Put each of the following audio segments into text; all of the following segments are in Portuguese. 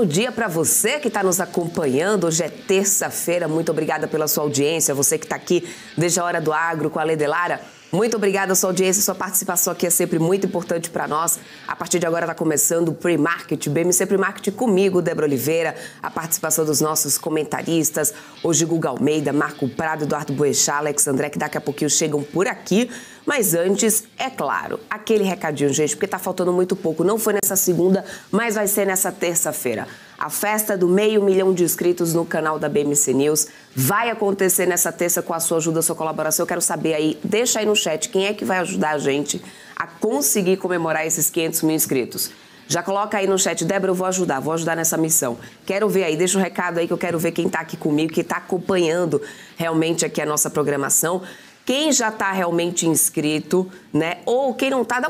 dia para você que está nos acompanhando. Hoje é terça-feira. Muito obrigada pela sua audiência. Você que está aqui desde a Hora do Agro com a Ledelara. Muito obrigada a sua audiência, sua participação aqui é sempre muito importante para nós. A partir de agora está começando o Pre-Market, BMC Pre-Market comigo, Débora Oliveira, a participação dos nossos comentaristas, hoje Guga Almeida, Marco Prado, Eduardo Boechat, Alex André, que daqui a pouquinho chegam por aqui. Mas antes, é claro, aquele recadinho, gente, porque está faltando muito pouco. Não foi nessa segunda, mas vai ser nessa terça-feira. A festa do 500 mil de inscritos no canal da BMC News vai acontecer nessa terça com a sua ajuda, a sua colaboração. Eu quero saber aí, deixa aí no chat, quem é que vai ajudar a gente a conseguir comemorar esses 500 mil inscritos? Já coloca aí no chat, Débora, eu vou ajudar nessa missão. Quero ver aí, deixa um recado aí que eu quero ver quem está aqui comigo, que está acompanhando realmente aqui a nossa programação. Quem já está realmente inscrito, né? Ou quem não está,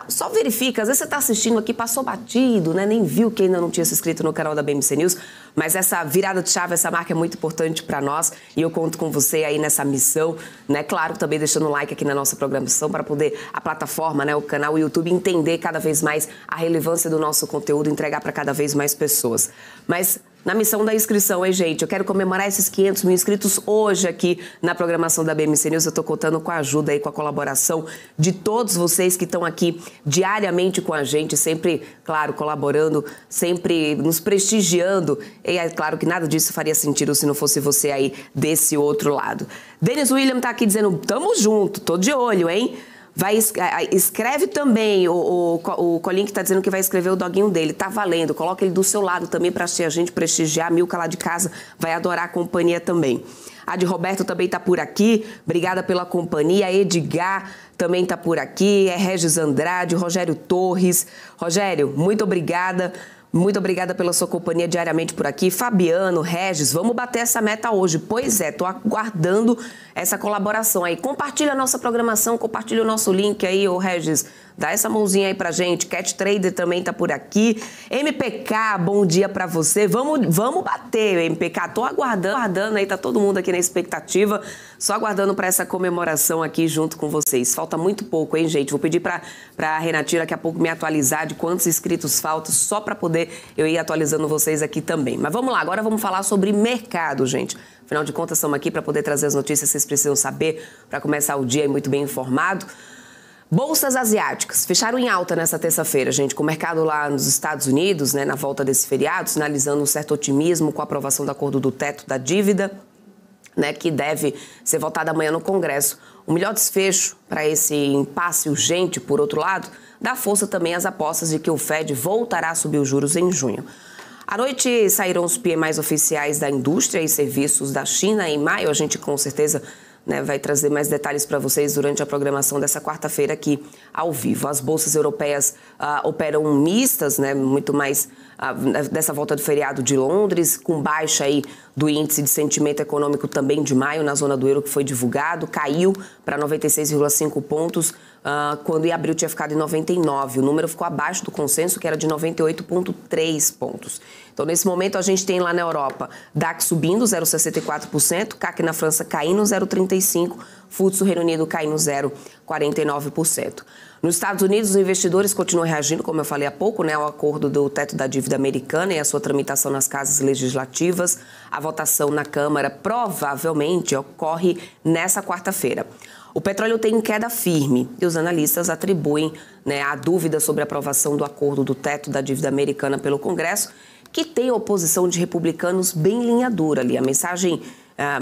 só verifica. Às vezes você está assistindo aqui, passou batido, né? Nem viu que ainda não tinha se inscrito no canal da BMC News. Mas essa virada de chave, essa marca é muito importante para nós. E eu conto com você aí nessa missão, né? Claro, também deixando um like aqui na nossa programação para poder a plataforma, né? O canal, o YouTube, entender cada vez mais a relevância do nosso conteúdo, entregar para cada vez mais pessoas. Mas na missão da inscrição, hein, gente? Eu quero comemorar esses 500 mil inscritos hoje aqui na programação da BMC News. Eu estou contando com a ajuda e com a colaboração de todos vocês que estão aqui diariamente com a gente, sempre, claro, colaborando, sempre nos prestigiando. E é claro que nada disso faria sentido se não fosse você aí desse outro lado. Denis William tá aqui dizendo, tamo junto, tô de olho, hein? Escreve também, o Colinho que está dizendo que vai escrever o doguinho dele, tá valendo, coloca ele do seu lado também para a gente prestigiar, Milka lá de casa vai adorar a companhia também. A de Roberto também tá por aqui, obrigada pela companhia, Edgar também tá por aqui, é Regis Andrade, Rogério Torres. Rogério, muito obrigada pela sua companhia diariamente por aqui. Fabiano, Regis, vamos bater essa meta hoje. Pois é, tô aguardando essa colaboração aí. Compartilha a nossa programação, compartilha o nosso link aí, ô Regis. Dá essa mãozinha aí pra gente. Cat Trader também tá por aqui. MPK, bom dia pra você. Vamos bater, MPK. Tô aguardando aí, tá todo mundo aqui na expectativa. Só aguardando pra essa comemoração aqui junto com vocês. Falta muito pouco, hein, gente? Vou pedir pra Renatinha daqui a pouco me atualizar de quantos inscritos faltam, só pra poder eu ir atualizando vocês aqui também. Mas vamos lá, agora vamos falar sobre mercado, gente. Afinal de contas, estamos aqui para poder trazer as notícias que vocês precisam saber para começar o dia muito bem informado. Bolsas asiáticas fecharam em alta nessa terça-feira, gente, com o mercado lá nos Estados Unidos, né, na volta desse feriado, sinalizando um certo otimismo com a aprovação do acordo do teto da dívida, né, que deve ser votado amanhã no Congresso. O melhor desfecho para esse impasse urgente, por outro lado, dá força também às apostas de que o Fed voltará a subir os juros em junho. À noite saíram os PMIs oficiais da indústria e serviços da China em maio. A gente com certeza, né, vai trazer mais detalhes para vocês durante a programação dessa quarta-feira aqui ao vivo. As bolsas europeias operam mistas, né, muito mais dessa volta do feriado de Londres, com baixa aí do índice de sentimento econômico também de maio na zona do euro que foi divulgado, caiu para 96,5 pontos, quando em abril tinha ficado em 99. O número ficou abaixo do consenso, que era de 98,3 pontos. Então, nesse momento, a gente tem lá na Europa DAX subindo 0,64%, CAC na França caindo 0,35%, FTSE no Reino Unido caindo 0,49%. Nos Estados Unidos, os investidores continuam reagindo, como eu falei há pouco, né, ao acordo do teto da dívida americana e a sua tramitação nas casas legislativas. A votação na Câmara provavelmente ocorre nessa quarta-feira. O petróleo tem queda firme e os analistas atribuem, né, a dúvida sobre a aprovação do acordo do teto da dívida americana pelo Congresso, que tem oposição de republicanos bem linha dura ali. A mensagem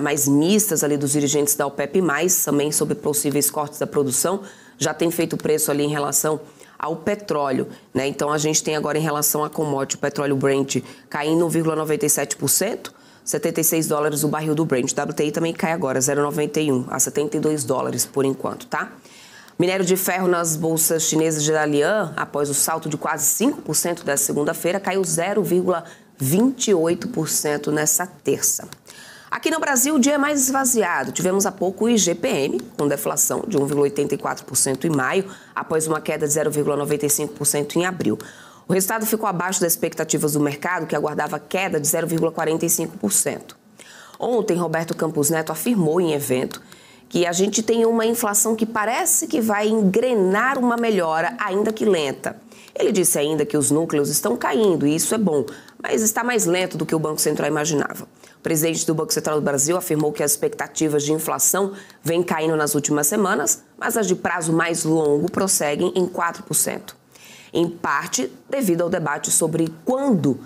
mais mistas ali dos dirigentes da OPEP+, também sobre possíveis cortes da produção, já tem feito preço ali em relação ao petróleo, né? Então a gente tem agora em relação a commodity, o petróleo Brent caindo 1,97%, 76 dólares o barril do Brent. WTI também cai agora, 0,91 a 72 dólares por enquanto, tá? Minério de ferro nas bolsas chinesas de Dalian, após o salto de quase 5% dessa segunda-feira, caiu 0,28% nessa terça. Aqui no Brasil, o dia é mais esvaziado. Tivemos há pouco o IGPM, com deflação de 1,84% em maio, após uma queda de 0,95% em abril. O resultado ficou abaixo das expectativas do mercado, que aguardava queda de 0,45%. Ontem, Roberto Campos Neto afirmou em evento que a gente tem uma inflação que parece que vai engrenar uma melhora, ainda que lenta. Ele disse ainda que os núcleos estão caindo, e isso é bom, mas está mais lento do que o Banco Central imaginava. O presidente do Banco Central do Brasil afirmou que as expectativas de inflação vêm caindo nas últimas semanas, mas as de prazo mais longo prosseguem em 4%. Em parte, devido ao debate sobre quando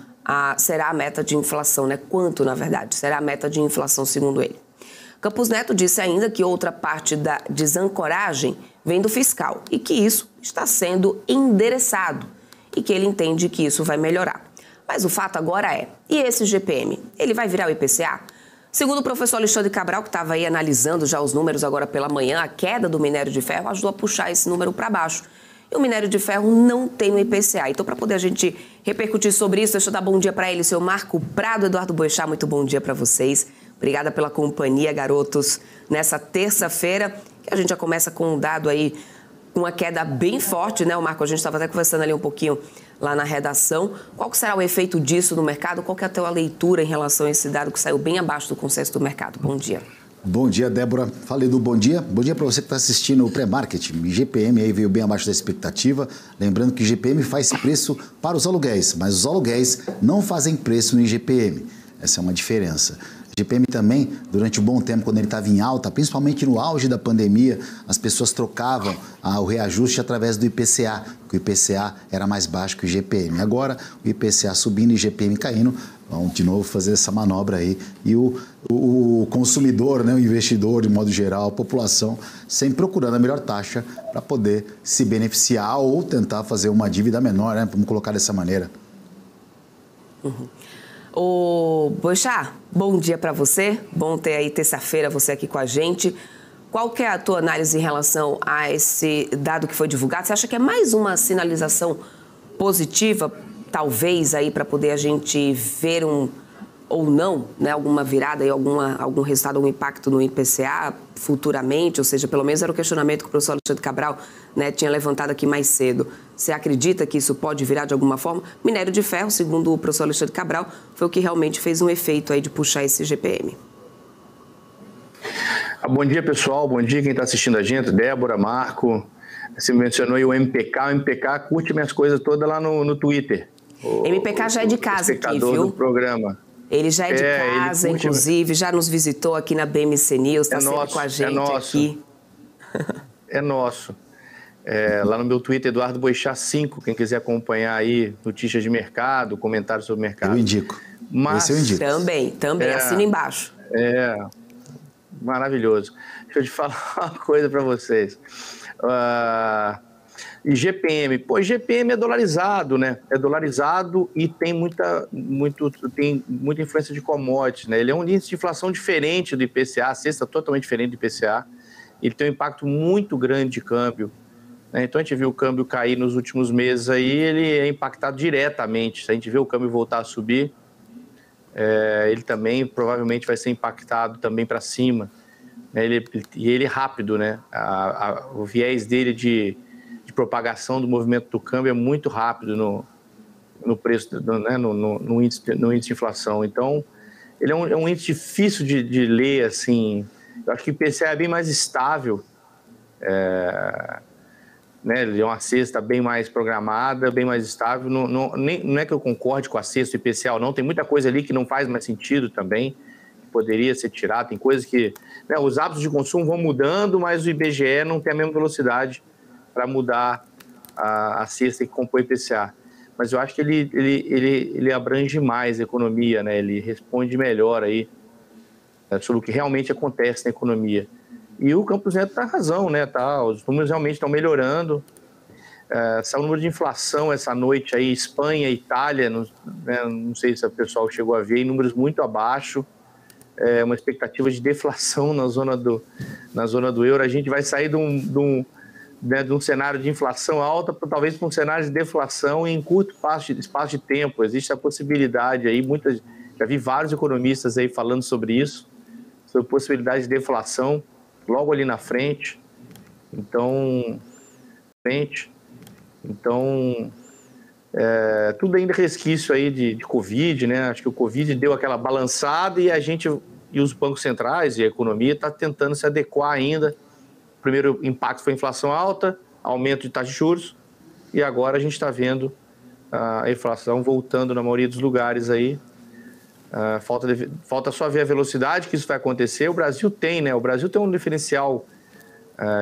será a meta de inflação, né? Quanto, na verdade, será a meta de inflação, segundo ele. Campos Neto disse ainda que outra parte da desancoragem vem do fiscal e que isso está sendo endereçado e que ele entende que isso vai melhorar. Mas o fato agora e esse GPM? Ele vai virar o IPCA? Segundo o professor Alexandre Cabral, que estava aí analisando já os números agora pela manhã, a queda do minério de ferro ajudou a puxar esse número para baixo. E o minério de ferro não tem o IPCA. Então, para poder a gente repercutir sobre isso, deixa eu dar bom dia para ele, seu Marco Prado, Eduardo Boechat, muito bom dia para vocês. Obrigada pela companhia, garotos, nessa terça-feira, que a gente já começa com um dado aí, uma queda bem forte, né, Marco? A gente estava até conversando ali um pouquinho lá na redação. Qual que será o efeito disso no mercado? Qual que é a tua leitura em relação a esse dado que saiu bem abaixo do consenso do mercado? Bom dia. Bom dia, Débora. Falei do bom dia. Bom dia para você que está assistindo o pré-market. GPM aí veio bem abaixo da expectativa. Lembrando que GPM faz preço para os aluguéis, mas os aluguéis não fazem preço no IGPM. Essa é uma diferença. GPM também, durante um bom tempo, quando ele estava em alta, principalmente no auge da pandemia, as pessoas trocavam o reajuste através do IPCA, porque o IPCA era mais baixo que o IGPM. Agora, o IPCA subindo e o IGPM caindo, vão de novo fazer essa manobra aí. E o consumidor, né, o investidor, de modo geral, a população, sempre procurando a melhor taxa para poder se beneficiar ou tentar fazer uma dívida menor, né? Vamos colocar dessa maneira. Ô, Boechat, bom dia para você. Bom ter aí terça-feira você aqui com a gente. Qual que é a tua análise em relação a esse dado que foi divulgado? Você acha que é mais uma sinalização positiva, talvez, aí para poder a gente ver ou não, né, alguma virada e algum resultado, algum impacto no IPCA futuramente? Ou seja, pelo menos era o questionamento que o professor Alexandre Cabral, né, tinha levantado aqui mais cedo. Você acredita que isso pode virar de alguma forma? Minério de ferro, segundo o professor Alexandre Cabral, foi o que realmente fez um efeito aí de puxar esse GPM. Bom dia, pessoal. Bom dia quem está assistindo a gente. Débora, Marco. Você mencionou aí o MPK. O MPK curte minhas coisas todas lá no Twitter. MPK já é de casa aqui, viu? Do programa. Ele já é de casa, inclusive, já nos visitou aqui na BMC News, está sempre com a gente aqui. É nosso. Lá no meu Twitter, Eduardo Boechat 5, quem quiser acompanhar aí notícias de mercado, comentários sobre o mercado. Eu indico. Mas, esse eu indico. Também, assina embaixo. Maravilhoso. Deixa eu te falar uma coisa para vocês. IGPM, IGPM é dolarizado, né? É dolarizado e tem muita influência de commodities, né? Ele é um índice de inflação diferente do IPCA, a cesta totalmente diferente do IPCA. Ele tem um impacto muito grande de câmbio, né? Então a gente viu o câmbio cair nos últimos meses aí, ele é impactado diretamente. Se a gente vê o câmbio voltar a subir, ele também provavelmente vai ser impactado também para cima. Ele é rápido, né? O viés dele de propagação do movimento do câmbio é muito rápido no preço, né? no índice de inflação. Então, ele é um índice difícil de ler, assim. Eu acho que o IPCA é bem mais estável, né? Ele é uma cesta bem mais programada, bem mais estável. Não é que eu concorde com a cesta do IPCA, não. Tem muita coisa ali que não faz mais sentido também, que poderia ser tirada. Tem coisas que... né, os hábitos de consumo vão mudando, mas o IBGE não tem a mesma velocidade para mudar a cesta que compõe o IPCA. Mas eu acho que ele abrange mais a economia, né? Ele responde melhor aí sobre o que realmente acontece na economia. E o Campos Neto está razão, né? Os números realmente estão melhorando. Saiu o número de inflação essa noite aí, Espanha, Itália, não sei se o pessoal chegou a ver, números muito abaixo. Uma expectativa de deflação na zona do euro. A gente vai sair de um cenário de inflação alta, talvez para um cenário de deflação em curto espaço de tempo. Existe a possibilidade aí, já vi vários economistas aí falando sobre isso, sobre possibilidade de deflação logo ali na frente. Então, tudo ainda resquício aí de Covid, né? Acho que o Covid deu aquela balançada e os bancos centrais e a economia está tentando se adequar ainda. O primeiro impacto foi a inflação alta, aumento de taxa de juros, e agora a gente está vendo a inflação voltando na maioria dos lugares aí. Falta só ver a velocidade que isso vai acontecer. O Brasil tem, né? O Brasil tem um diferencial,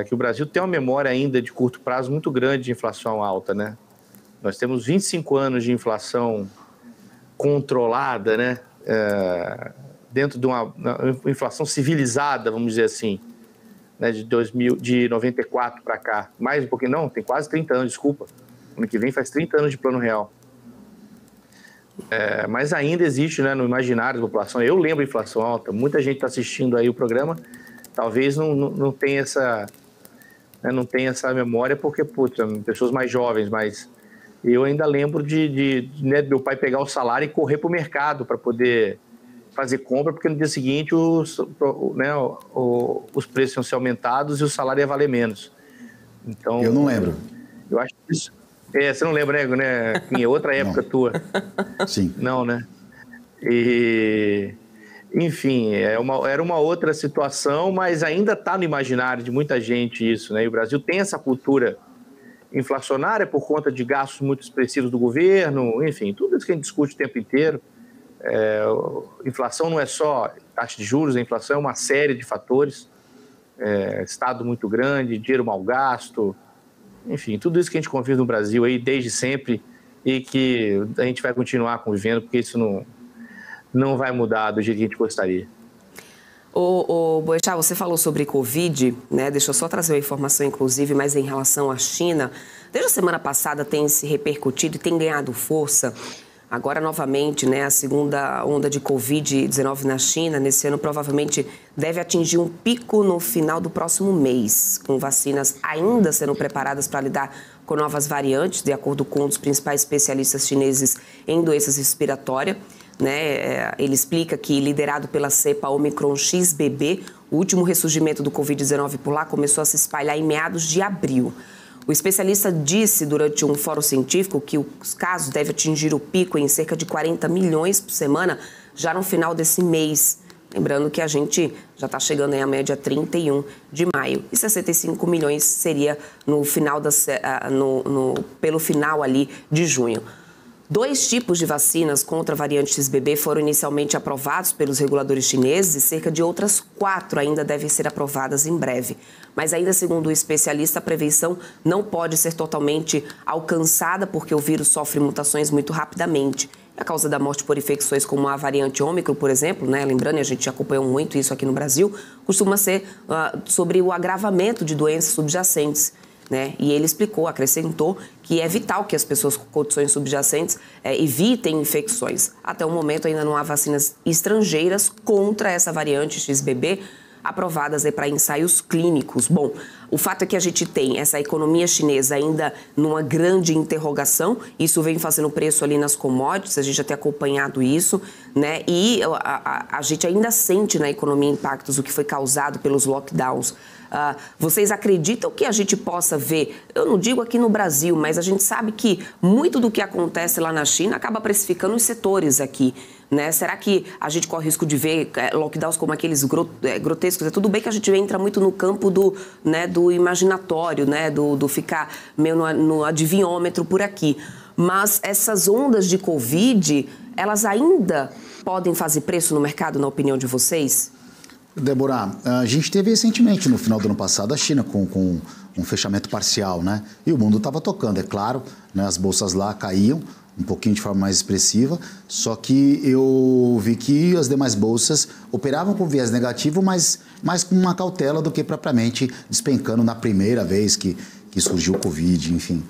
que o Brasil tem uma memória ainda de curto prazo muito grande de inflação alta, né? Nós temos 25 anos de inflação controlada, né? Dentro de uma inflação civilizada, vamos dizer assim, né? De 94 para cá. Mais um pouquinho, não, tem quase 30 anos, desculpa. Ano que vem faz 30 anos de Plano Real. Mas ainda existe, né, no imaginário da população. Eu lembro de inflação alta. Muita gente está assistindo aí o programa, talvez não tenha essa, né, não tenha essa memória, porque, pessoas mais jovens, mas eu ainda lembro de meu pai pegar o salário e correr para o mercado para poder fazer compra, porque no dia seguinte os preços iam ser aumentados e o salário ia valer menos. Então, eu não lembro. Eu acho que isso... você não lembra, né? Em outra época tua. Sim. Não, né? Enfim, era uma outra situação, mas ainda está no imaginário de muita gente isso, né? E o Brasil tem essa cultura inflacionária por conta de gastos muito expressivos do governo, enfim, tudo isso que a gente discute o tempo inteiro. Inflação não é só taxa de juros, a inflação é uma série de fatores. Estado muito grande, dinheiro mal gasto, enfim, tudo isso que a gente convive no Brasil aí desde sempre e que a gente vai continuar convivendo, porque isso não vai mudar do jeito que a gente gostaria. Boechat, você falou sobre Covid, né? Deixa eu só trazer uma informação, inclusive, mas em relação à China. Desde a semana passada tem se repercutido e tem ganhado força. Agora, novamente, né, a segunda onda de Covid-19 na China, nesse ano, provavelmente deve atingir um pico no final do próximo mês, com vacinas ainda sendo preparadas para lidar com novas variantes, de acordo com um dos principais especialistas chineses em doenças respiratórias. Né? Ele explica que, liderado pela cepa Omicron XBB, o último ressurgimento do Covid-19 por lá começou a se espalhar em meados de abril. O especialista disse durante um fórum científico que os casos devem atingir o pico em cerca de 40 milhões por semana já no final desse mês. Lembrando que a gente já está chegando aí à média 31 de maio. E 65 milhões seria no final pelo final ali de junho. 2 tipos de vacinas contra a variante XBB foram inicialmente aprovados pelos reguladores chineses e cerca de outras 4 ainda devem ser aprovadas em breve. Mas ainda segundo o especialista, a prevenção não pode ser totalmente alcançada porque o vírus sofre mutações muito rapidamente. A causa da morte por infecções como a variante Ômicron, por exemplo, né? Lembrando, e a gente acompanhou muito isso aqui no Brasil, costuma ser sobre o agravamento de doenças subjacentes. Né? E ele acrescentou que é vital que as pessoas com condições subjacentes evitem infecções. Até o momento ainda não há vacinas estrangeiras contra essa variante XBB aprovadas para ensaios clínicos. Bom, o fato é que a gente tem essa economia chinesa ainda numa grande interrogação, isso vem fazendo preço ali nas commodities, a gente já tem acompanhado isso, né? E a gente ainda sente na economia impactos, o que foi causado pelos lockdowns. Vocês acreditam que a gente possa ver, eu não digo aqui no Brasil, mas a gente sabe que muito do que acontece lá na China acaba precificando os setores aqui, né? Será que a gente corre risco de ver lockdowns como aqueles grotescos? É tudo bem que a gente entra muito no campo do imaginatório, né? Do ficar meio no adivinhômetro por aqui. Mas essas ondas de Covid, elas ainda podem fazer preço no mercado, na opinião de vocês? Débora, a gente teve recentemente, no final do ano passado, a China com um fechamento parcial, né? E o mundo estava tocando, é claro, né? As bolsas lá caíam um pouquinho de forma mais expressiva, só que eu vi que as demais bolsas operavam com viés negativo, mas mais com uma cautela do que propriamente despencando na primeira vez que surgiu o Covid, enfim.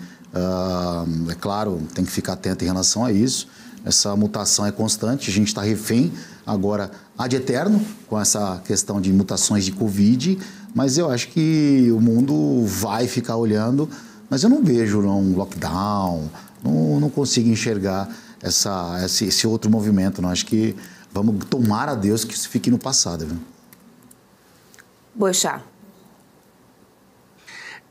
É claro, tem que ficar atento em relação a isso. Essa mutação é constante, a gente está refém agora ad eterno com essa questão de mutações de Covid, mas eu acho que o mundo vai ficar olhando, mas eu não vejo um lockdown, não consigo enxergar esse outro movimento. Não acho que vamos tomar a Deus que isso fique no passado. Viu? Boechat.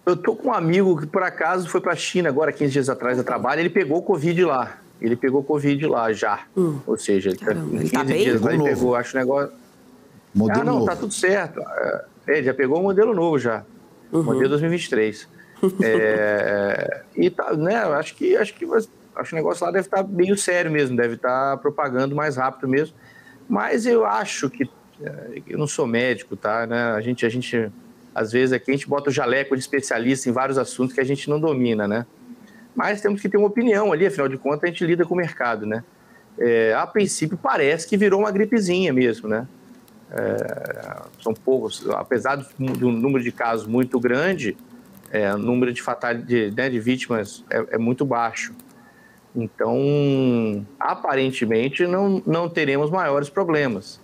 Eu tô com um amigo que por acaso foi para a China agora 15 dias atrás a trabalho, ele pegou Covid lá. Ele pegou Covid lá já. Ou seja, ele tá bem? Dias, ele pegou, acho o negócio... Modelo novo. Tá tudo certo. Ele já pegou um modelo novo já. Modelo 2023. E tá, né, acho que Acho que o negócio lá deve estar meio sério mesmo, deve estar propagando mais rápido mesmo. Mas eu acho que... Eu não sou médico, tá? Né? A gente às vezes aqui a gente bota o jaleco de especialista em vários assuntos que a gente não domina, né? Mas temos que ter uma opinião ali, afinal de contas a gente lida com o mercado, né? A princípio parece que virou uma gripezinha mesmo, né? São poucos, apesar de um número de casos muito grande, o número de vítimas é muito baixo. Então, aparentemente, não teremos maiores problemas.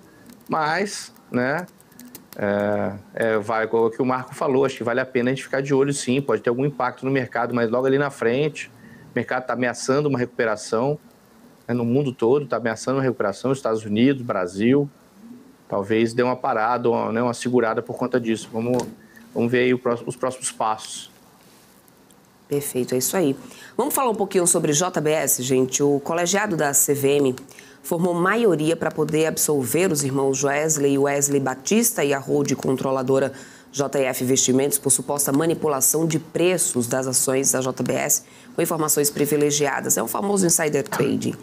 Mas, né, vai o que o Marco falou, acho que vale a pena a gente ficar de olho, sim, pode ter algum impacto no mercado, mas logo ali na frente, o mercado está ameaçando uma recuperação, né, no mundo todo está ameaçando uma recuperação, Estados Unidos, Brasil, talvez dê uma parada, uma segurada por conta disso. Vamos ver aí os próximos passos. Perfeito, é isso aí. Vamos falar um pouquinho sobre JBS, gente. O colegiado da CVM formou maioria para poder absolver os irmãos Joesley e Wesley Batista e a holding controladora JF Investimentos por suposta manipulação de preços das ações da JBS com informações privilegiadas. É um famoso insider trading.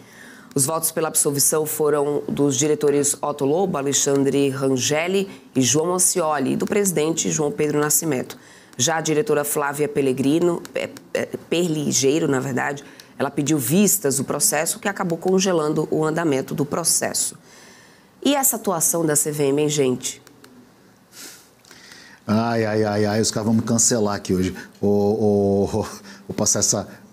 Os votos pela absolvição foram dos diretores Otto Lobo, Alexandre Rangeli e João Ancioli e do presidente João Pedro Nascimento. Já a diretora Flávia Perligeiro, na verdade, ela pediu vistas do processo, que acabou congelando o andamento do processo. E essa atuação da CVM, hein, gente? Ai, os caras vão me cancelar aqui hoje. Vou passar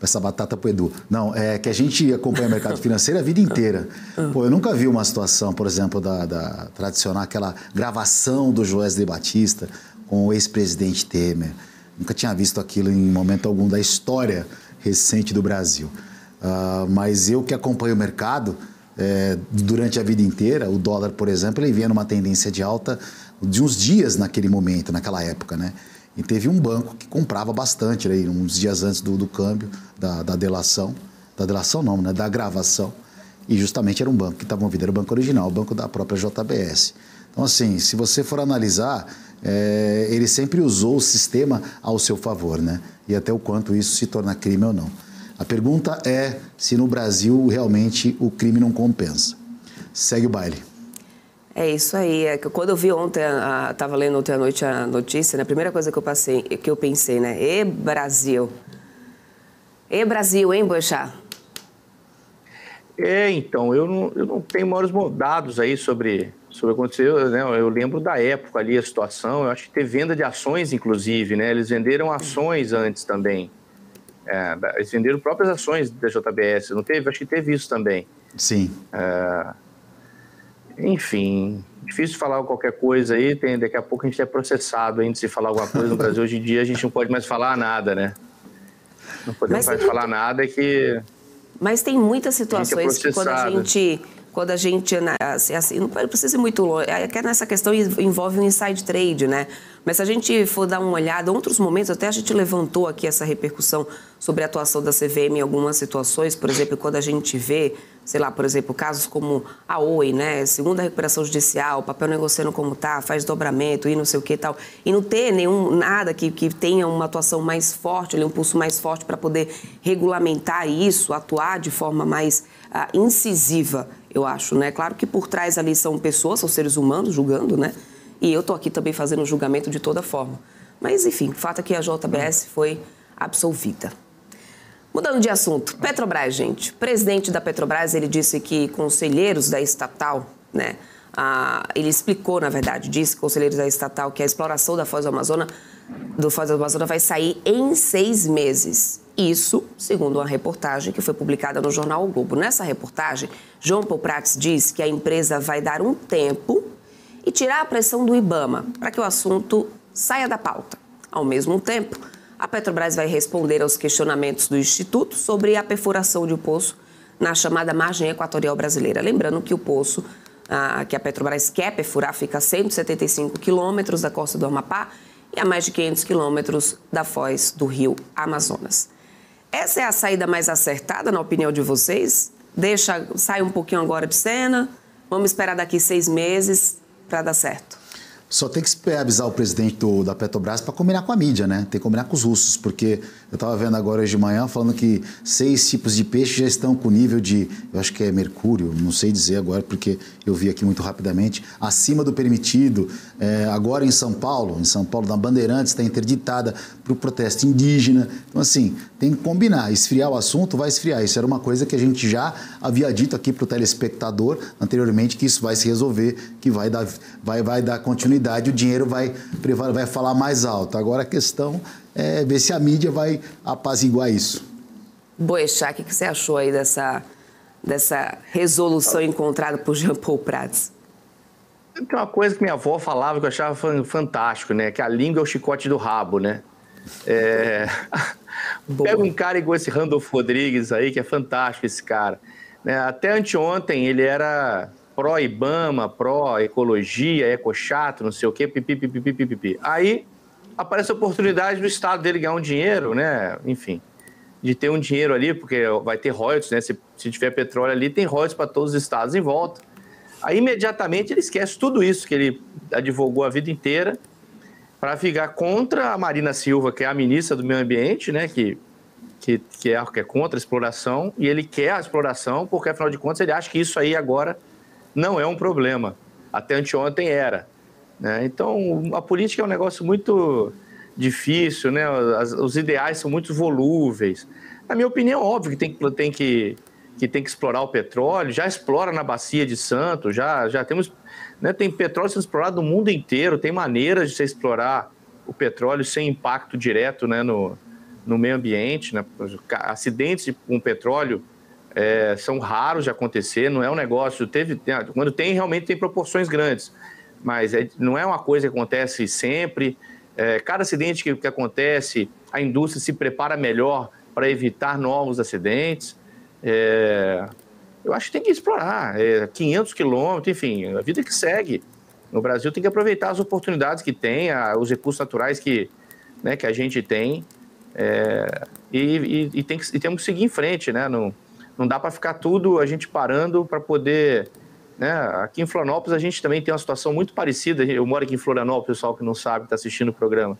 essa batata pro Edu. Não, é que a gente acompanha o mercado financeiro a vida inteira. Pô, eu nunca vi uma situação, por exemplo, da tradicional, aquela gravação do Joesley Batista com o ex-presidente Temer. Nunca tinha visto aquilo em momento algum da história recente do Brasil. Mas eu que acompanho o mercado durante a vida inteira, o dólar, por exemplo, ele vinha numa tendência de alta de uns dias naquele momento, naquela época, né? E teve um banco que comprava bastante, aí, uns dias antes do câmbio, da delação. Da delação não, né? Da gravação. E justamente era um banco que estava movido, era o banco original, o banco da própria JBS. Então, assim, se você for analisar, ele sempre usou o sistema ao seu favor, né? E até o quanto isso se torna crime ou não. A pergunta é se no Brasil realmente o crime não compensa. Segue o baile. É isso aí. Quando eu vi ontem, estava lendo ontem à noite a notícia, né? A primeira coisa que eu pensei, né? E Brasil, hein, Boechat? Então, eu não tenho maiores dados aí sobre o que aconteceu, né? Eu lembro da época ali, a situação, eu acho que teve venda de ações, inclusive, né? Eles venderam ações antes também. Eles venderam próprias ações da JBS, não teve? Acho que teve isso também. Sim. Enfim, difícil falar qualquer coisa aí, daqui a pouco a gente é processado ainda se falar alguma coisa no Brasil. Hoje em dia a gente não pode mais falar nada, né? Não podemos mais falar nada que... Mas tem muitas situações que quando a gente assim, não precisa ir muito longe, que nessa questão envolve um inside trade, né? Mas se a gente for dar uma olhada, em outros momentos, até a gente levantou aqui essa repercussão sobre a atuação da CVM em algumas situações, por exemplo, quando a gente vê, sei lá, por exemplo, casos como a Oi, né? Segunda recuperação judicial, papel negociando como tá, faz dobramento e não sei o que e tal, e não ter nada que tenha uma atuação mais forte, um pulso mais forte para poder regulamentar isso, atuar de forma mais incisiva, eu acho, né? Claro que por trás ali são pessoas, são seres humanos julgando, né? E eu estou aqui também fazendo um julgamento de toda forma. Mas, enfim, o fato é que a JBS foi absolvida. Mudando de assunto, Petrobras, gente. O presidente da Petrobras, ele disse que conselheiros da estatal, né? Ele explicou, na verdade, disse conselheiros da estatal que a exploração da Foz do Amazonas vai sair em 6 meses. Isso, segundo uma reportagem que foi publicada no jornal O Globo. Nessa reportagem, João Paul Prats diz que a empresa vai dar um tempo e tirar a pressão do IBAMA para que o assunto saia da pauta. Ao mesmo tempo, a Petrobras vai responder aos questionamentos do Instituto sobre a perfuração de um poço na chamada margem equatorial brasileira. Lembrando que o poço que a Petrobras quer perfurar fica a 175 quilômetros da costa do Amapá e a mais de 500 quilômetros da foz do rio Amazonas. Essa é a saída mais acertada, na opinião de vocês? Sai um pouquinho agora de cena, vamos esperar daqui 6 meses para dar certo. Só tem que avisar o presidente da Petrobras para combinar com a mídia, né? Tem que combinar com os russos, porque eu estava vendo agora hoje de manhã falando que 6 tipos de peixe já estão com nível de, eu acho que é mercúrio, não sei dizer agora porque eu vi aqui muito rapidamente, acima do permitido. Agora em São Paulo, na Bandeirantes, está interditada para o protesto indígena. Então, assim, tem que combinar. Esfriar o assunto, vai esfriar. Isso era uma coisa que a gente já havia dito aqui para o telespectador anteriormente, que isso vai se resolver, que vai dar continuidade. O dinheiro vai falar mais alto. Agora a questão é ver se a mídia vai apaziguar isso. Boechat, o que você achou aí dessa resolução encontrada por Jean Paul Prats? Tem uma coisa que minha avó falava que eu achava fantástico, né? Que a língua é o chicote do rabo, né? Pega um cara igual esse Randolph Rodrigues aí, que é fantástico esse cara. Né? Até anteontem ele era pró-Ibama, pró-ecologia, ecochato, não sei o quê, pipi. Aí aparece a oportunidade do Estado dele ganhar um dinheiro, né? Enfim, de ter um dinheiro ali, porque vai ter royalties, né? Se tiver petróleo ali, tem royalties para todos os estados em volta. Aí, imediatamente, ele esquece tudo isso que ele advogou a vida inteira para ficar contra a Marina Silva, que é a ministra do Meio Ambiente, né? Que é contra a exploração, e ele quer a exploração porque, afinal de contas, ele acha que isso aí agora não é um problema. Até anteontem era. Né? Então, a política é um negócio muito difícil, né? Os ideais são muito volúveis. Na minha opinião, óbvio que tem que explorar o petróleo, já explora na Bacia de Santos, já temos... Né? Tem petróleo sendo explorado no mundo inteiro, tem maneiras de se explorar o petróleo sem impacto direto, né, no meio ambiente. Né? Acidentes com petróleo são raros de acontecer, não é um negócio... Quando tem, realmente tem proporções grandes, mas não é uma coisa que acontece sempre. Cada acidente que acontece, a indústria se prepara melhor para evitar novos acidentes. Eu acho que tem que explorar 500 quilômetros, enfim, a vida que segue. No Brasil tem que aproveitar as oportunidades que tem, os recursos naturais que a gente tem, e temos que seguir em frente, né? Não dá para ficar tudo a gente parando para poder... Né? Aqui em Florianópolis a gente também tem uma situação muito parecida. Eu moro aqui em Florianópolis, pessoal que não sabe, está assistindo o programa.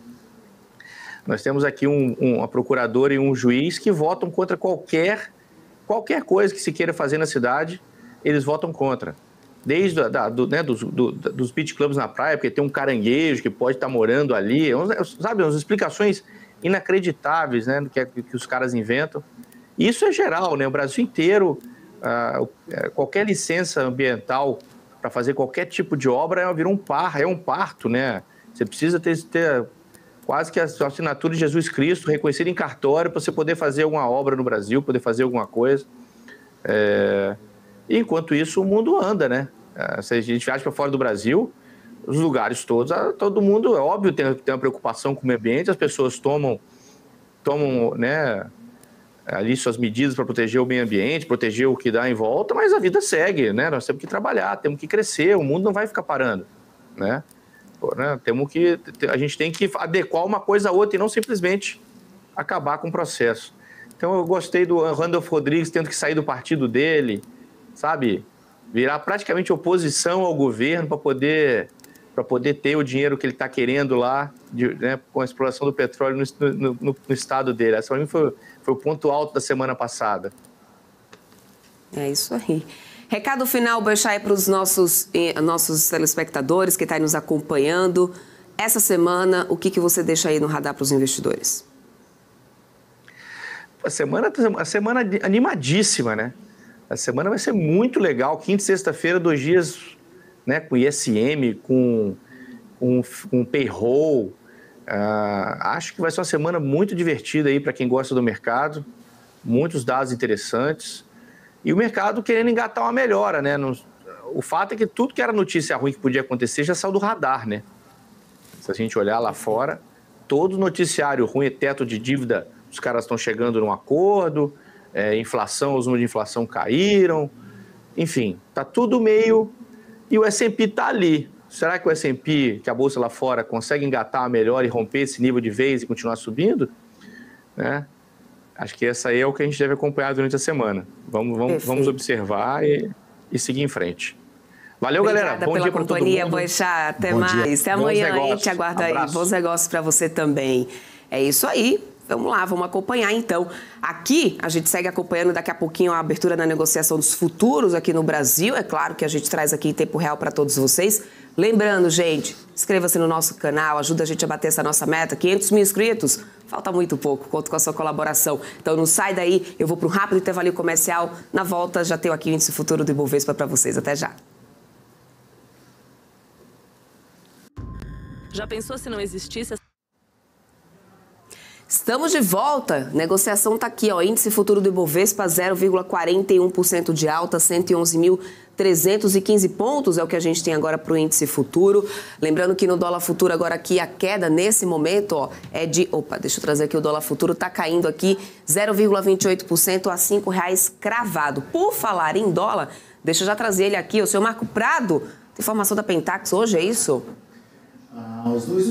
Nós temos aqui uma procuradora e um juiz que votam contra qualquer coisa que se queira fazer na cidade, eles votam contra. Desde dos beach clubs na praia, porque tem um caranguejo que pode estar morando ali, sabe, umas explicações inacreditáveis, né, que os caras inventam. E isso é geral, né, o Brasil inteiro, qualquer licença ambiental para fazer qualquer tipo de obra é um parto, né? Você precisa ter quase que a assinatura de Jesus Cristo reconhecida em cartório para você poder fazer alguma obra no Brasil, poder fazer alguma coisa. Enquanto isso, o mundo anda, né? Se a gente viaja para fora do Brasil, os lugares todos, todo mundo, é óbvio, tem uma preocupação com o meio ambiente, as pessoas tomam né, ali suas medidas para proteger o meio ambiente, proteger o que dá em volta, mas a vida segue, né? Nós temos que trabalhar, temos que crescer, o mundo não vai ficar parando, né? A gente tem que adequar uma coisa a outra e não simplesmente acabar com o processo. Então eu gostei do Randolph Rodrigues tendo que sair do partido dele, sabe? Virar praticamente oposição ao governo para poder ter o dinheiro que ele está querendo lá, né, com a exploração do petróleo no estado dele. Essa para mim foi o ponto alto da semana passada. É isso aí. Recado final, Boechat, para os nossos telespectadores que estão nos acompanhando. Essa semana, o que você deixa aí no radar para os investidores? A semana animadíssima, né? A semana vai ser muito legal. Quinta e sexta-feira, 2 dias, né, com ISM, com payroll. Acho que vai ser uma semana muito divertida aí para quem gosta do mercado. Muitos dados interessantes. E o mercado querendo engatar uma melhora, né? O fato é que tudo que era notícia ruim que podia acontecer já saiu do radar, né? Se a gente olhar lá fora, todo noticiário ruim, teto de dívida, os caras estão chegando num acordo, inflação, os números de inflação caíram, enfim, tá tudo meio... E o S&P tá ali. Será que o S&P, que a bolsa lá fora, consegue engatar uma melhora e romper esse nível de vez e continuar subindo? Né? Acho que essa aí é o que a gente deve acompanhar durante a semana. Vamos observar e seguir em frente. Valeu, galera. Obrigada pela companhia, Boechat. Até mais. Até amanhã, a gente aguarda aí. Bons negócios para você também. É isso aí. Vamos lá, vamos acompanhar então. Aqui, a gente segue acompanhando daqui a pouquinho a abertura da negociação dos futuros aqui no Brasil. É claro que a gente traz aqui em tempo real para todos vocês. Lembrando, gente, inscreva-se no nosso canal, ajuda a gente a bater essa nossa meta, 500 mil inscritos. Falta muito pouco, conto com a sua colaboração. Então não sai daí, eu vou para um rápido intervalo comercial. Na volta, já tenho aqui o índice futuro do Ibovespa para vocês. Até já. Já pensou se não existisse? Estamos de volta. Negociação está aqui, ó. Índice futuro do Ibovespa 0,41% de alta, 111.315 pontos é o que a gente tem agora para o índice futuro. Lembrando que no dólar futuro agora aqui a queda nesse momento, ó, é de... Opa, deixa eu trazer aqui o dólar futuro, está caindo aqui 0,28% a R$ 5,00 cravado. Por falar em dólar, deixa eu já trazer ele aqui, o seu Marco Prado. Tem informação da Pentax hoje, é isso? Os dois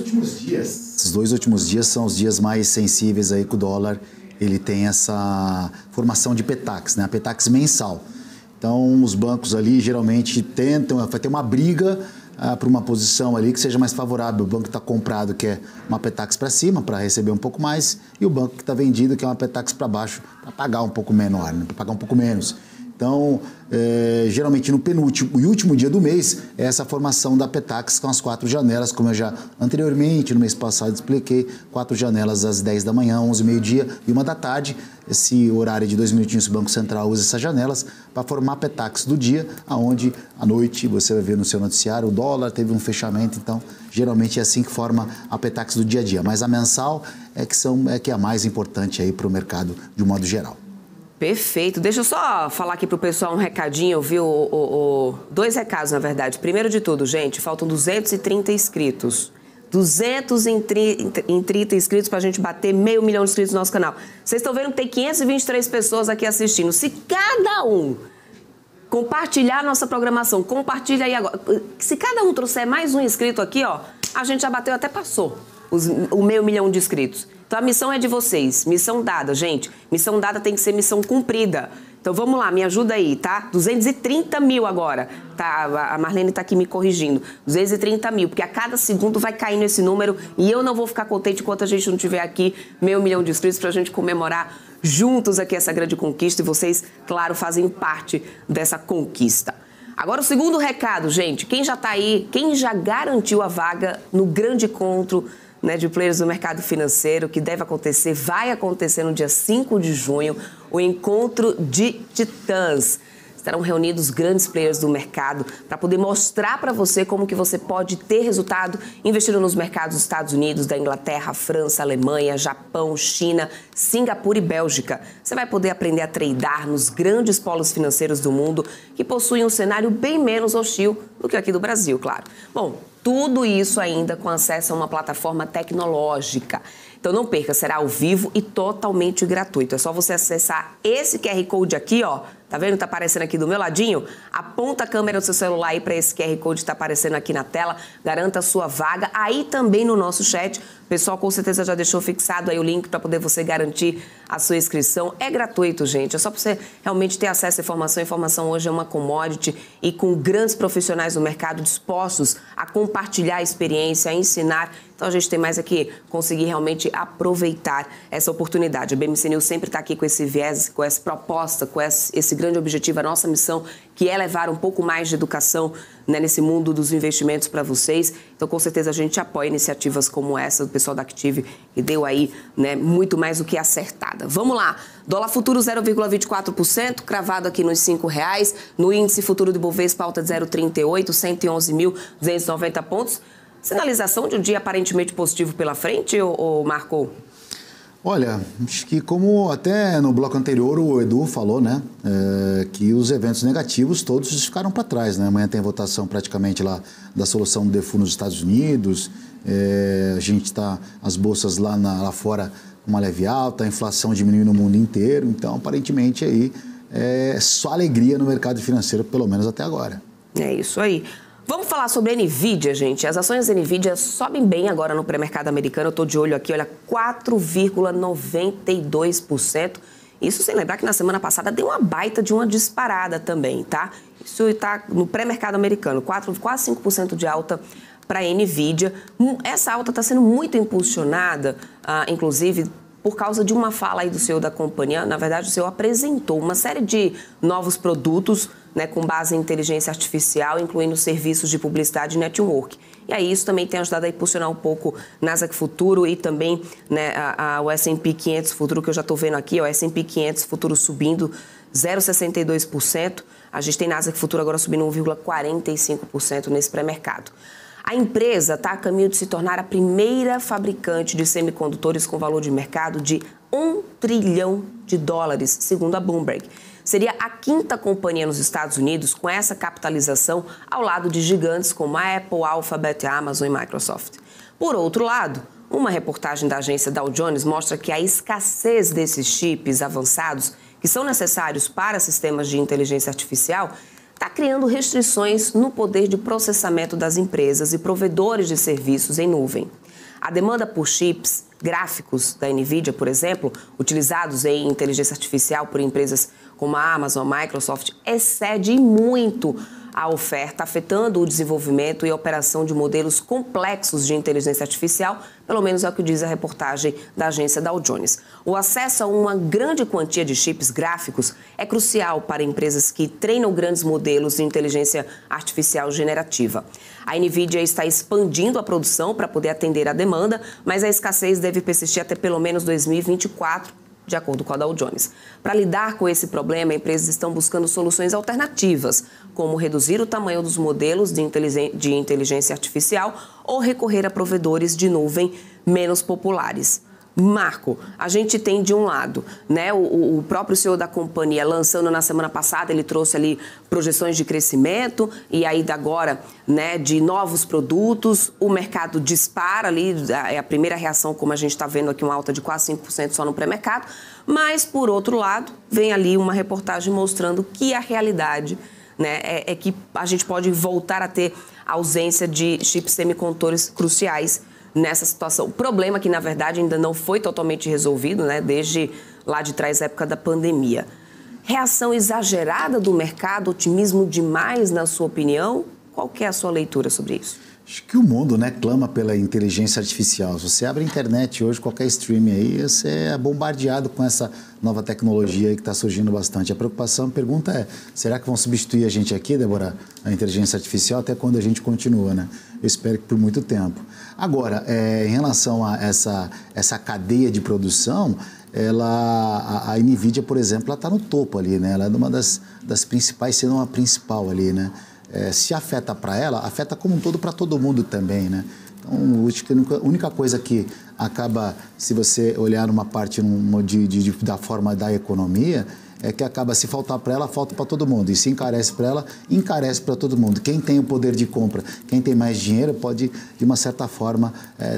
últimos dias são os dias mais sensíveis aí que o dólar ele tem essa formação de Petax, né? A Petax mensal. Então, os bancos ali geralmente tentam, vai ter uma briga para uma posição ali que seja mais favorável. O banco que está comprado quer uma Petax para cima, para receber um pouco mais, e o banco que está vendido quer uma Petax para baixo, para pagar um pouco menor, né? Para pagar um pouco menos. Então, geralmente no penúltimo e último dia do mês, é essa formação da Petax com as 4 janelas, como eu já anteriormente, no mês passado, expliquei, 4 janelas às 10 da manhã, 11, meio-dia e 1 da tarde. Esse horário de 2 minutinhos, o Banco Central usa essas janelas para formar a Petax do dia, aonde à noite você vai ver no seu noticiário, o dólar teve um fechamento, então geralmente é assim que forma a Petax do dia a dia. Mas a mensal é que é a mais importante aí para o mercado de um modo geral. Perfeito. Deixa eu só falar aqui pro pessoal um recadinho, viu? 2 recados, na verdade. Primeiro de tudo, gente, faltam 230 inscritos. 230 inscritos pra gente bater 500 mil de inscritos no nosso canal. Vocês estão vendo que tem 523 pessoas aqui assistindo. Se cada um compartilhar a nossa programação, compartilha aí agora. Se cada um trouxer mais um inscrito aqui, ó, a gente já bateu, até passou o 500 mil de inscritos. Então, a missão é de vocês. Missão dada, gente. Missão dada tem que ser missão cumprida. Então, vamos lá, me ajuda aí, tá? 230 mil agora. Tá, a Marlene tá aqui me corrigindo. 230 mil, porque a cada segundo vai caindo esse número e eu não vou ficar contente enquanto a gente não tiver aqui 500 mil de inscritos pra gente comemorar juntos aqui essa grande conquista. E vocês, claro, fazem parte dessa conquista. Agora, o segundo recado, gente. Quem já tá aí, quem já garantiu a vaga no grande encontro, né, de players do mercado financeiro, que deve acontecer, vai acontecer no dia 5 de junho, o Encontro de Titãs. Estarão reunidos grandes players do mercado para poder mostrar para você como que você pode ter resultado investindo nos mercados dos Estados Unidos, da Inglaterra, França, Alemanha, Japão, China, Singapura e Bélgica. Você vai poder aprender a tradar nos grandes polos financeiros do mundo que possuem um cenário bem menos hostil do que aqui do Brasil, claro. Bom, tudo isso ainda com acesso a uma plataforma tecnológica. Então não perca, será ao vivo e totalmente gratuito. É só você acessar esse QR Code aqui, ó. Tá vendo? Tá aparecendo aqui do meu ladinho? Aponta a câmera do seu celular aí para esse QR Code que tá aparecendo aqui na tela. Garanta a sua vaga. Aí também no nosso chat, o pessoal com certeza já deixou fixado aí o link para poder você garantir a sua inscrição. É gratuito, gente. É só para você realmente ter acesso à informação. A informação hoje é uma commodity e com grandes profissionais do mercado dispostos a compartilhar a experiência, a ensinar. Então a gente tem mais aqui conseguir realmente aproveitar essa oportunidade. A BMC News sempre está aqui com esse viés, com essa proposta, com esse grande objetivo, a nossa missão, que é levar um pouco mais de educação, né, nesse mundo dos investimentos para vocês. Então, com certeza, a gente apoia iniciativas como essa do pessoal da Active, que deu aí, né, muito mais do que acertada. Vamos lá. Dólar futuro 0,24%, cravado aqui nos R$5. No índice futuro do Ibovespa, alta de 0,38, 111.290 pontos. Sinalização de um dia aparentemente positivo pela frente, ou Marco? Olha, acho que como até no bloco anterior o Edu falou, né, que os eventos negativos todos ficaram para trás, né? Amanhã tem votação praticamente lá da solução do DeFu nos Estados Unidos, a gente está, as bolsas lá fora com uma leve alta, a inflação diminuindo no mundo inteiro, então aparentemente aí é só alegria no mercado financeiro, pelo menos até agora. É isso aí. Vamos falar sobre a NVIDIA, gente. As ações da NVIDIA sobem bem agora no pré-mercado americano. Eu estou de olho aqui, olha, 4,92%. Isso sem lembrar que na semana passada deu uma baita de uma disparada também, tá? Isso está no pré-mercado americano, quase 5% de alta para a NVIDIA. Essa alta está sendo muito impulsionada, inclusive, por causa de uma fala aí do CEO da companhia. Na verdade, o CEO apresentou uma série de novos produtos, né, com base em inteligência artificial, incluindo serviços de publicidade e network. E aí isso também tem ajudado a impulsionar um pouco Nasdaq Futuro e também, né, o S&P 500 Futuro, que eu já estou vendo aqui, o S&P 500 Futuro subindo 0,62%. A gente tem Nasdaq Futuro agora subindo 1,45% nesse pré-mercado. A empresa está a caminho de se tornar a primeira fabricante de semicondutores com valor de mercado de $1 trilhão, segundo a Bloomberg. Seria a quinta companhia nos Estados Unidos com essa capitalização, ao lado de gigantes como a Apple, Alphabet, Amazon e Microsoft. Por outro lado, uma reportagem da agência Dow Jones mostra que a escassez desses chips avançados, que são necessários para sistemas de inteligência artificial, está criando restrições no poder de processamento das empresas e provedores de serviços em nuvem. A demanda por chips gráficos da NVIDIA, por exemplo, utilizados em inteligência artificial por empresas como a Amazon, a Microsoft, excede muito a oferta, afetando o desenvolvimento e a operação de modelos complexos de inteligência artificial, pelo menos é o que diz a reportagem da agência Dow Jones. O acesso a uma grande quantia de chips gráficos é crucial para empresas que treinam grandes modelos de inteligência artificial generativa. A NVIDIA está expandindo a produção para poder atender a demanda, mas a escassez deve persistir até pelo menos 2024, de acordo com a Dow Jones. Para lidar com esse problema, empresas estão buscando soluções alternativas, como reduzir o tamanho dos modelos de inteligência artificial ou recorrer a provedores de nuvem menos populares. Marco, a gente tem de um lado, né, o próprio CEO da companhia lançando na semana passada, ele trouxe ali projeções de crescimento e aí agora, né, de novos produtos, o mercado dispara ali, é a primeira reação, como a gente está vendo aqui, uma alta de quase 5% só no pré-mercado, mas por outro lado, vem ali uma reportagem mostrando que a realidade, né, é que a gente pode voltar a ter ausência de chips semicondutores cruciais nessa situação. O problema que, na verdade, ainda não foi totalmente resolvido, né, desde lá de trás, época da pandemia. Reação exagerada do mercado, otimismo demais, na sua opinião? Qual que é a sua leitura sobre isso? Acho que o mundo, né, clama pela inteligência artificial. Se você abre a internet hoje, qualquer streaming aí, você é bombardeado com essa nova tecnologia aí que está surgindo bastante. A pergunta é, será que vão substituir a gente aqui, Débora, a inteligência artificial, até quando a gente continua, né? Eu espero que por muito tempo. Agora, em relação a essa cadeia de produção, a NVIDIA, por exemplo, ela está no topo ali, né? Ela é uma das principais, se não a principal ali, né? Se afeta para ela, afeta como um todo para todo mundo também, né? Então, acho que a única coisa que acaba, se você olhar numa parte da forma da economia, é que acaba, se faltar para ela, falta para todo mundo. E se encarece para ela, encarece para todo mundo. Quem tem o poder de compra, quem tem mais dinheiro, pode, de uma certa forma,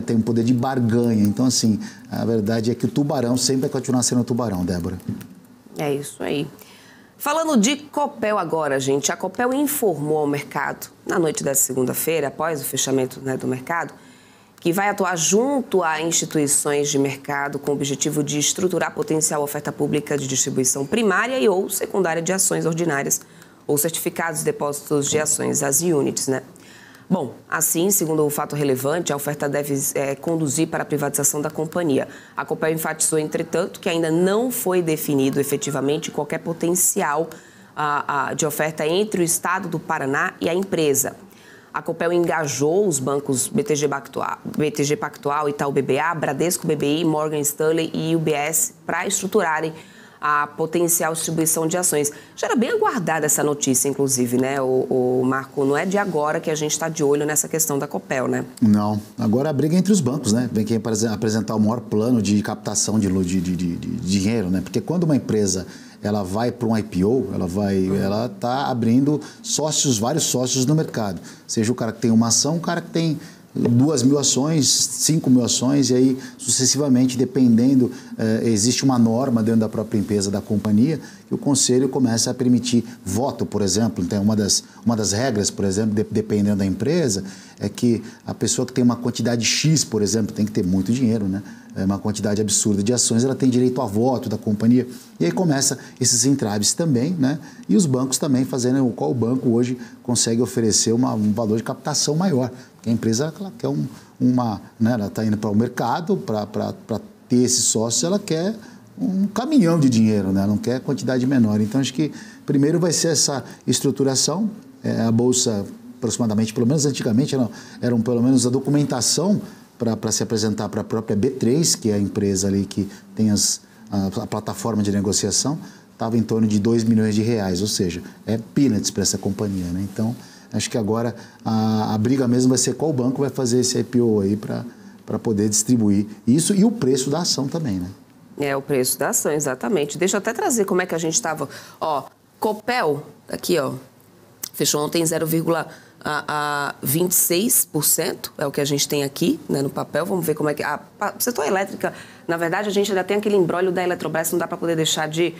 ter um poder de barganha. Então, assim, a verdade é que o tubarão sempre vai continuar sendo tubarão, Débora. É isso aí. Falando de Copel agora, gente, a Copel informou ao mercado, na noite dessa segunda-feira, após o fechamento, né, do mercado, que vai atuar junto a instituições de mercado com o objetivo de estruturar potencial oferta pública de distribuição primária e ou secundária de ações ordinárias ou certificados de depósitos de ações, as units, né? Bom, assim, segundo o fato relevante, a oferta deve conduzir para a privatização da companhia. A Copel enfatizou, entretanto, que ainda não foi definido efetivamente qualquer potencial de oferta entre o Estado do Paraná e a empresa. A Copel engajou os bancos BTG Pactual, Itaú BBA, Bradesco BBI, Morgan Stanley e UBS para estruturarem a potencial distribuição de ações. Já era bem aguardada essa notícia, inclusive, né, o Marco? Não é de agora que a gente está de olho nessa questão da Copel, né? Não. Agora a briga é entre os bancos, né? Vem quem apresentar o maior plano de captação de dinheiro, né? Porque quando uma empresa ela vai para um IPO, ela está abrindo vários sócios no mercado. Seja o cara que tem uma ação, o cara que tem 2.000 ações, 5.000 ações, e aí sucessivamente, dependendo, existe uma norma dentro da própria empresa, da companhia, que o conselho começa a permitir voto, por exemplo. Então, uma das regras, por exemplo, dependendo da empresa, é que a pessoa que tem uma quantidade X, por exemplo, tem que ter muito dinheiro, né? uma quantidade absurda de ações, ela tem direito a voto da companhia. E aí começa esses entraves também, né? E os bancos também fazendo, qual banco hoje consegue oferecer um valor de captação maior. Porque a empresa ela quer né? Ela está indo para o mercado para ter esse sócio, ela quer um caminhão de dinheiro, né? Ela não quer quantidade menor. Então, acho que primeiro vai ser essa estruturação, a Bolsa aproximadamente, pelo menos antigamente, eram pelo menos a documentação para se apresentar para a própria B3, que é a empresa ali que tem a plataforma de negociação, estava em torno de R$2 milhões, ou seja, é peanuts para essa companhia, né? Então, acho que agora a briga mesmo vai ser qual banco vai fazer esse IPO aí para poder distribuir isso e o preço da ação também, né? É, o preço da ação, exatamente. Deixa eu até trazer como é que a gente estava. Ó, Copel, aqui, ó, fechou ontem 0,26%, é o que a gente tem aqui, né, no papel. Vamos ver como é que... O setor elétrica, na verdade, a gente ainda tem aquele imbróglio da Eletrobras, não dá para poder deixar de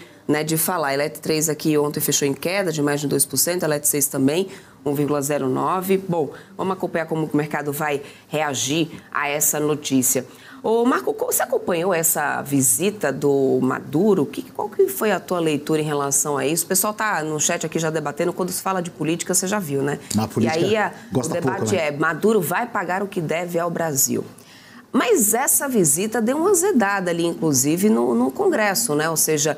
falar. A Elet 3 aqui ontem fechou em queda de mais de 2%, a Elet 6 também, 1,09%. Bom, vamos acompanhar como o mercado vai reagir a essa notícia. Ô, Marco, você acompanhou essa visita do Maduro? Qual que foi a tua leitura em relação a isso? O pessoal está no chat aqui já debatendo, quando se fala de política, você já viu, né? Política, e aí o debate pouco, né? Maduro vai pagar o que deve ao Brasil. Mas essa visita deu uma azedada ali, inclusive, no Congresso, né? Ou seja,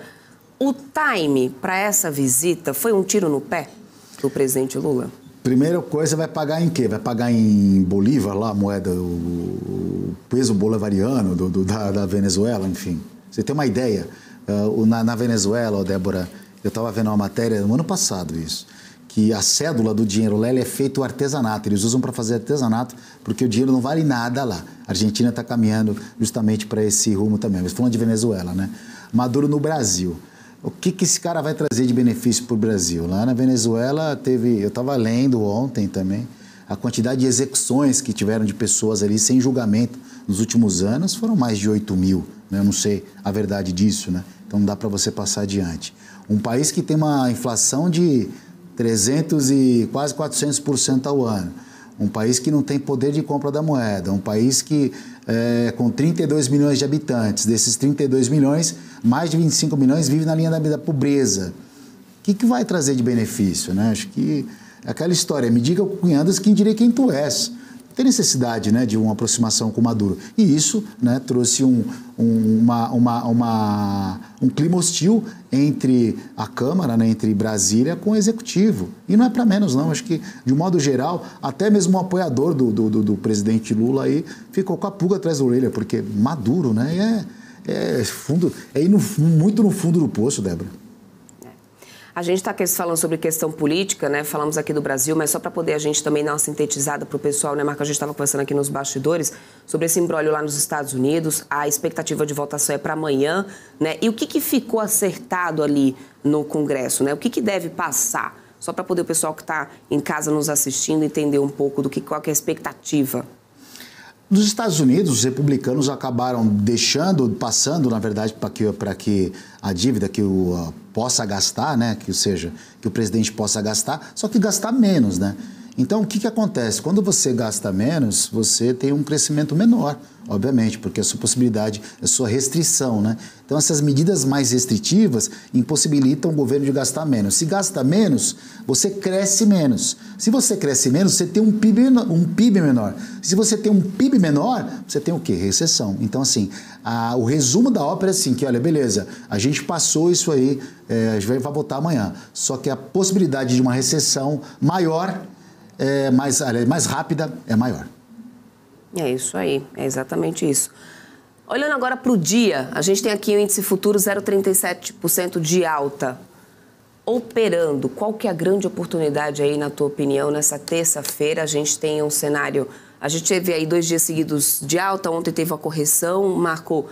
o time para essa visita foi um tiro no pé do presidente Lula? Primeira coisa, vai pagar em quê? Vai pagar em bolívar, lá, a moeda, o peso bolivariano da Venezuela, enfim. Você tem uma ideia? Na Venezuela, Débora, eu estava vendo uma matéria no ano passado isso, que a cédula do dinheiro lá é feito artesanato. Eles usam para fazer artesanato porque o dinheiro não vale nada lá. A Argentina está caminhando justamente para esse rumo também. Mas falando de Venezuela, né? Maduro no Brasil. O que esse cara vai trazer de benefício para o Brasil? Lá na Venezuela eu estava lendo ontem também, a quantidade de execuções que tiveram de pessoas ali sem julgamento nos últimos anos foram mais de 8 mil. Né? Eu não sei a verdade disso, né? Então não dá para você passar adiante. Um país que tem uma inflação de 300 e quase 400% ao ano. Um país que não tem poder de compra da moeda, um país que, com 32 milhões de habitantes, desses 32 milhões, mais de 25 milhões vivem na linha da pobreza. O que vai trazer de benefício, né? Acho que é aquela história, me diga com quem andas, quem direi quem tu és. Tem necessidade, né, de uma aproximação com o Maduro. E isso, né, trouxe um clima hostil entre a Câmara, né, entre Brasília com o Executivo. E não é para menos, não. Acho que, de um modo geral, até mesmo um apoiador do presidente Lula aí ficou com a pulga atrás da orelha, porque Maduro, né, é ir muito no fundo do poço, Débora. A gente está falando sobre questão política, né? Falamos aqui do Brasil, mas só para poder a gente também dar uma sintetizada para o pessoal, né, Marco? A gente estava conversando aqui nos bastidores sobre esse imbróglio lá nos Estados Unidos. A expectativa de votação é para amanhã, né? E o que ficou acertado ali no Congresso, né? O que deve passar? Só para poder o pessoal que está em casa nos assistindo entender um pouco qual que é a expectativa. Nos Estados Unidos, os republicanos acabaram passando, na verdade, para que a dívida que possa gastar, né, que o presidente possa gastar, só que gastar menos, né? Então, o que acontece? Quando você gasta menos, você tem um crescimento menor, obviamente, porque a sua possibilidade, a sua restrição, né? Então, essas medidas mais restritivas impossibilitam o governo de gastar menos. Se gasta menos, você cresce menos. Se você cresce menos, você tem um PIB menor. Se você tem um PIB menor, você tem o quê? Recessão. Então, assim, o resumo da ópera é assim, que olha, beleza, a gente passou isso aí, a gente vai votar amanhã. Só que a possibilidade de uma recessão maior, mais rápida, é maior. É isso aí, é exatamente isso. Olhando agora para o dia, a gente tem aqui o índice futuro 0,37% de alta. Operando, qual que é a grande oportunidade aí, na tua opinião, nessa terça-feira? A gente tem um cenário, a gente teve aí 2 dias seguidos de alta, ontem teve uma correção. Marco,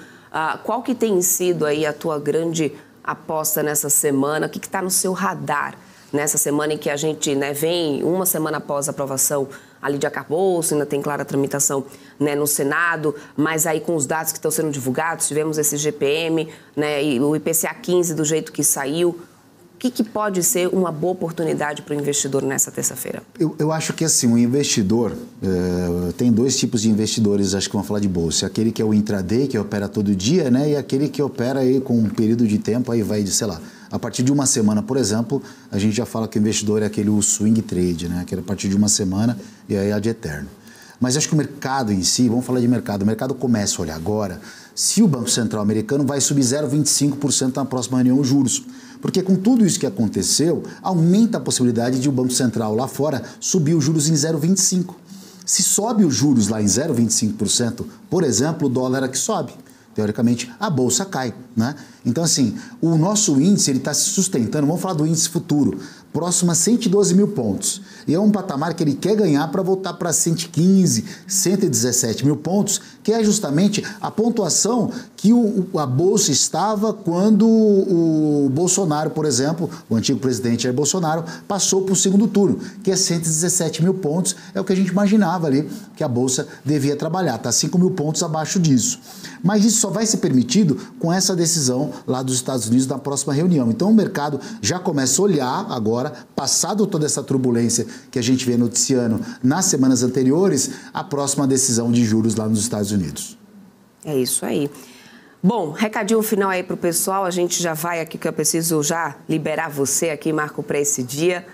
qual que tem sido aí a tua grande aposta nessa semana? O que está no seu radar nessa semana em que a gente, né, vem uma semana após a aprovação ali de arcabouço, ainda tem clara tramitação, né, no Senado, mas aí com os dados que estão sendo divulgados, tivemos esse GPM, né, e o IPCA 15 do jeito que saiu. que pode ser uma boa oportunidade para o investidor nessa terça-feira? Eu acho que assim, o investidor, tem dois tipos de investidores, acho que vão falar de bolsa. Aquele que é o intraday, que opera todo dia, né? E aquele que opera aí com um período de tempo, aí vai de, sei lá, a partir de uma semana, por exemplo, a gente já fala que o investidor é aquele o swing trade, né? Que é a partir de uma semana e aí é de eterno. Mas acho que o mercado em si, vamos falar de mercado, o mercado começa a olhar agora se o Banco Central americano vai subir 0,25% na próxima reunião os juros. Porque com tudo isso que aconteceu, aumenta a possibilidade de o Banco Central lá fora subir os juros em 0,25%. Se sobe os juros lá em 0,25%, por exemplo, o dólar é que sobe. Teoricamente, a bolsa cai, né? Então, assim, o nosso índice está se sustentando, vamos falar do índice futuro, próximo a 112 mil pontos. E é um patamar que ele quer ganhar para voltar para 115, 117 mil pontos, que é justamente a pontuação que a Bolsa estava quando o Bolsonaro, por exemplo, o antigo presidente Jair Bolsonaro, passou para o segundo turno, que é 117 mil pontos, é o que a gente imaginava ali que a Bolsa devia trabalhar, está 5 mil pontos abaixo disso. Mas isso só vai ser permitido com essa decisão lá dos Estados Unidos na próxima reunião. Então o mercado já começa a olhar agora, passado toda essa turbulência que a gente vê noticiando nas semanas anteriores, a próxima decisão de juros lá nos Estados Unidos. É isso aí. Bom, recadinho final aí para o pessoal, a gente já vai aqui, que eu preciso já liberar você aqui, Marco, para esse dia.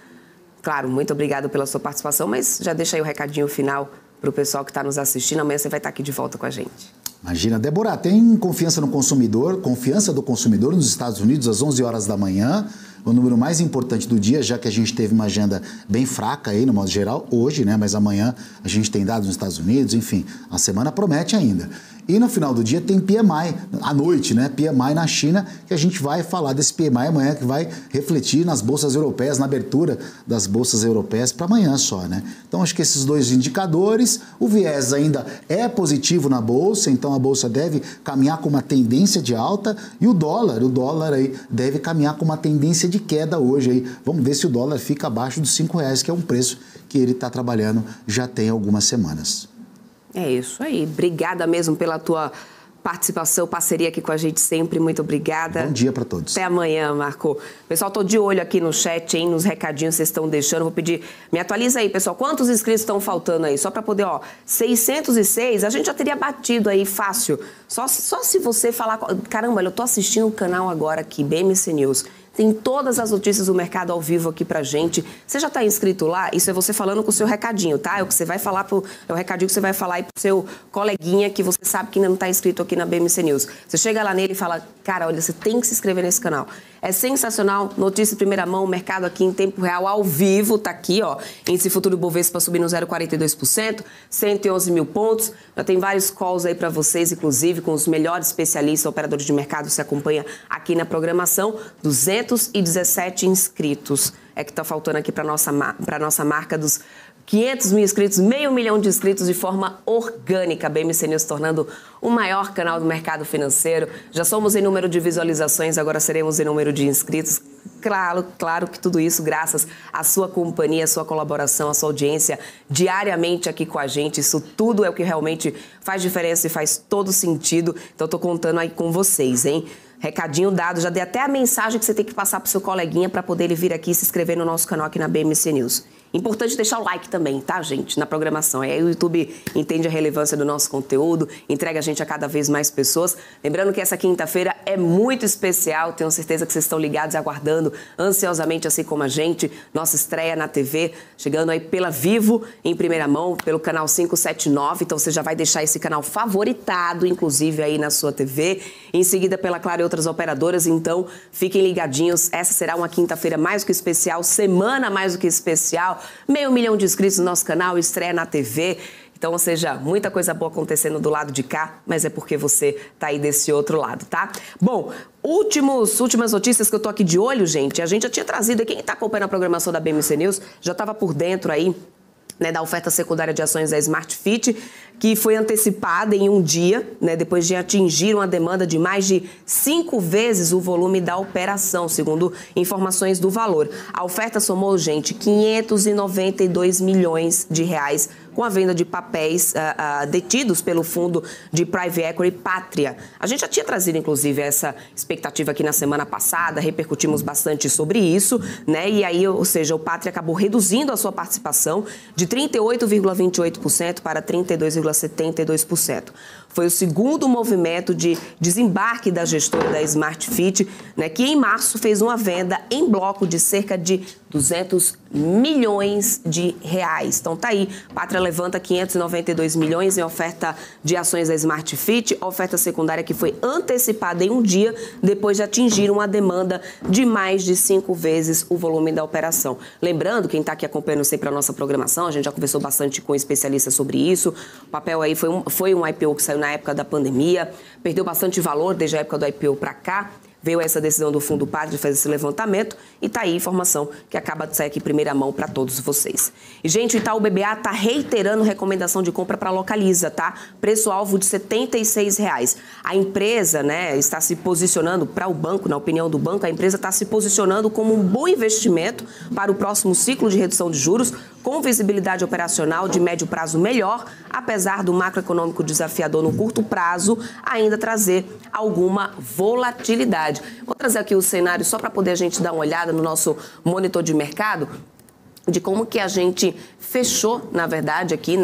Claro, muito obrigado pela sua participação, mas já deixa aí o recadinho final para o pessoal que está nos assistindo. Amanhã você vai estar aqui de volta com a gente. Imagina, Débora, tem confiança no consumidor, confiança do consumidor nos Estados Unidos às 11 horas da manhã, o número mais importante do dia, já que a gente teve uma agenda bem fraca aí, no modo geral, hoje, né? Mas amanhã a gente tem dados nos Estados Unidos, enfim, a semana promete ainda. E no final do dia tem PMI, à noite, né? PMI na China, que a gente vai falar desse PMI amanhã, que vai refletir nas bolsas europeias, na abertura das bolsas europeias para amanhã só, né? Então acho que esses dois indicadores, o viés ainda é positivo na bolsa, então a bolsa deve caminhar com uma tendência de alta e o dólar aí deve caminhar com uma tendência de queda hoje aí. Vamos ver se o dólar fica abaixo dos R$5, que é um preço que ele está trabalhando já tem algumas semanas. É isso aí. Obrigada mesmo pela tua participação, parceria aqui com a gente sempre. Muito obrigada. Bom dia para todos. Até amanhã, Marco. Pessoal, tô de olho aqui no chat, hein, nos recadinhos que vocês estão deixando. Vou pedir, me atualiza aí, pessoal. Quantos inscritos estão faltando aí? Só para poder, 606, a gente já teria batido aí fácil. Só se você falar, caramba, eu tô assistindo o canal agora aqui, BMC News. Tem todas as notícias do mercado ao vivo aqui pra gente. Você já está inscrito lá? Isso é você falando com o seu recadinho, tá? É o que você vai falar é o recadinho que você vai falar aí pro seu coleguinha que você sabe que ainda não está inscrito aqui na BMC News. Você chega lá nele e fala, cara, olha, você tem que se inscrever nesse canal. É sensacional, notícia em primeira mão, o mercado aqui em tempo real, ao vivo, tá aqui, Índice futuro Bovespa subindo 0,42%, 111 mil pontos. Já tem vários calls aí para vocês, inclusive, com os melhores especialistas, operadores de mercado, se acompanha aqui na programação. 217 inscritos é que tá faltando aqui para nossa marca dos 500 mil inscritos, 500 mil de inscritos de forma orgânica. A BMC News tornando o maior canal do mercado financeiro. Já somos em número de visualizações, agora seremos em número de inscritos. Claro que tudo isso graças à sua companhia, à sua colaboração, à sua audiência diariamente aqui com a gente. Isso tudo é o que realmente faz diferença e faz todo sentido. Então, estou contando aí com vocês, hein? Recadinho dado, já dei até a mensagem que você tem que passar para o seu coleguinha para poder ele vir aqui e se inscrever no nosso canal aqui na BMC News. Importante deixar o like também, tá, gente, na programação. Aí o YouTube entende a relevância do nosso conteúdo, entrega a gente a cada vez mais pessoas. Lembrando que essa quinta-feira é muito especial, tenho certeza que vocês estão ligados e aguardando ansiosamente, assim como a gente, nossa estreia na TV, chegando aí pela Vivo, em primeira mão, pelo canal 579. Então você já vai deixar esse canal favoritado, inclusive aí na sua TV. Em seguida pela Claro e outras operadoras, então fiquem ligadinhos. Essa será uma quinta-feira mais do que especial, semana mais do que especial. 500 mil de inscritos no nosso canal, estreia na TV. Então, ou seja, muita coisa boa acontecendo do lado de cá, mas é porque você tá aí desse outro lado, tá? Bom, últimas notícias que eu tô aqui de olho, gente. A gente já tinha trazido, e quem tá acompanhando a programação da BMC News já estava por dentro aí, né, da oferta secundária de ações da Smart Fit, que foi antecipada em um dia, né, depois de atingir uma demanda de mais de 5 vezes o volume da operação, segundo informações do Valor. A oferta somou, gente, 592 milhões de reais com a venda de papéis detidos pelo fundo de Private Equity Pátria. A gente já tinha trazido, inclusive, essa expectativa aqui na semana passada, repercutimos bastante sobre isso, né? E aí, ou seja, o Pátria acabou reduzindo a sua participação de 38,28% para 32,72%. Foi o segundo movimento de desembarque da gestora da Smart Fit, né, que em março fez uma venda em bloco de cerca de 200 milhões de reais. Então tá aí, Pátria levanta 592 milhões em oferta de ações da Smart Fit, oferta secundária que foi antecipada em um dia depois de atingir uma demanda de mais de 5 vezes o volume da operação. Lembrando, quem está aqui acompanhando sempre a nossa programação, a gente já conversou bastante com especialistas sobre isso, o papel aí foi um IPO que saiu na época da pandemia, perdeu bastante valor desde a época do IPO para cá. Veio essa decisão do Fundo Pátria de fazer esse levantamento e tá aí a informação que acaba de sair aqui em primeira mão para todos vocês. E, gente, o Itaú BBA tá reiterando recomendação de compra para Localiza, tá? Preço-alvo de R$ 76. A empresa, né, está se posicionando para o banco, na opinião do banco, a empresa está se posicionando como um bom investimento para o próximo ciclo de redução de juros, com visibilidade operacional de médio prazo melhor, apesar do macroeconômico desafiador no curto prazo ainda trazer alguma volatilidade. Vou trazer aqui o cenário só para poder a gente dar uma olhada no nosso monitor de mercado, de como que a gente fechou, na verdade, aqui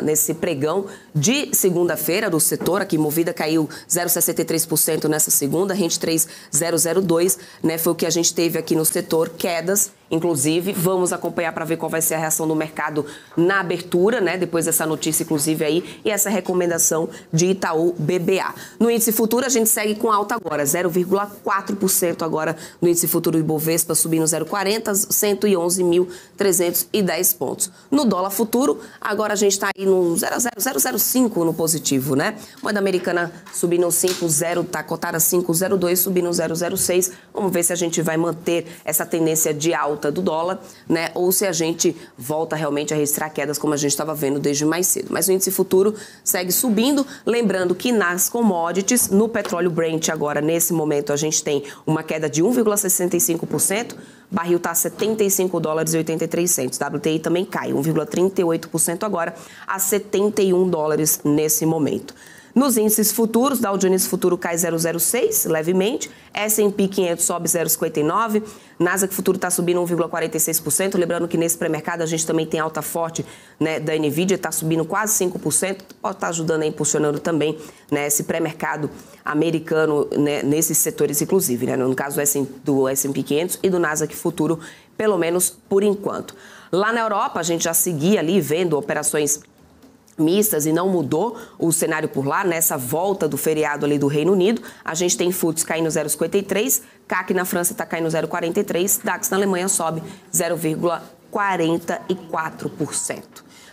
nesse pregão de segunda-feira do setor. Aqui, Movida caiu 0,63% nessa segunda, Rente 3,002, né? Foi o que a gente teve aqui no setor, quedas. Inclusive, vamos acompanhar para ver qual vai ser a reação do mercado na abertura, né? Depois dessa notícia, inclusive, aí, e essa recomendação de Itaú BBA. No índice futuro, a gente segue com alta agora, 0,4% agora no índice futuro do Ibovespa, subindo 0,40, 111.310 pontos. No dólar futuro, agora a gente está aí no 0,005 no positivo, né? Moeda americana subindo 5,0, está cotada 5,02, subindo 0,06. Vamos ver se a gente vai manter essa tendência de alta do dólar, né? Ou se a gente volta realmente a registrar quedas como a gente estava vendo desde mais cedo. Mas o índice futuro segue subindo, lembrando que nas commodities, no petróleo Brent agora, nesse momento, a gente tem uma queda de 1,65%, barril está a $75,83. WTI também cai, 1,38% agora, a $71 nesse momento. Nos índices futuros, Dow Jones Futuro cai 0,06, levemente, S&P 500 sobe 0,59, Nasdaq Futuro está subindo 1,46%, lembrando que nesse pré-mercado a gente também tem alta forte, né, da NVIDIA, está subindo quase 5%, pode estar ajudando, impulsionando também, né, esse pré-mercado americano, né, nesses setores inclusive, né, no caso do S&P 500 e do Nasdaq Futuro, pelo menos por enquanto. Lá na Europa, a gente já seguia ali vendo operações mistas e não mudou o cenário por lá. Nessa volta do feriado ali do Reino Unido, a gente tem FTSE caindo 0,53, CAC na França está caindo 0,43, DAX na Alemanha sobe 0,44%.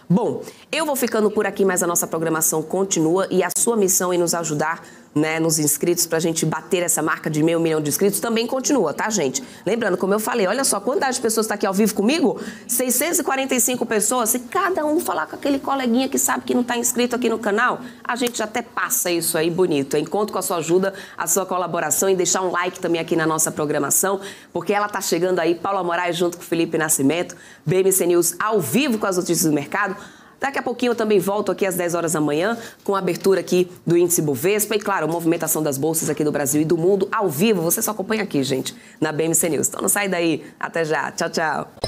Bom, eu vou ficando por aqui, mas a nossa programação continua e a sua missão em nos ajudar, né, nos inscritos para a gente bater essa marca de 500 mil de inscritos também continua, tá, gente? Lembrando, como eu falei, olha só, quantidade de pessoas está aqui ao vivo comigo? 645 pessoas. Se cada um falar com aquele coleguinha que sabe que não está inscrito aqui no canal, a gente até passa isso aí bonito, hein? Conto com a sua ajuda, a sua colaboração e deixar um like também aqui na nossa programação, porque ela tá chegando aí, Paula Moraes junto com Felipe Nascimento, BMC News ao vivo com as notícias do mercado. Daqui a pouquinho eu também volto aqui às 10 horas da manhã com a abertura aqui do índice Bovespa e, claro, movimentação das bolsas aqui do Brasil e do mundo ao vivo. Você só acompanha aqui, gente, na BMC News. Então não sai daí. Até já. Tchau, tchau.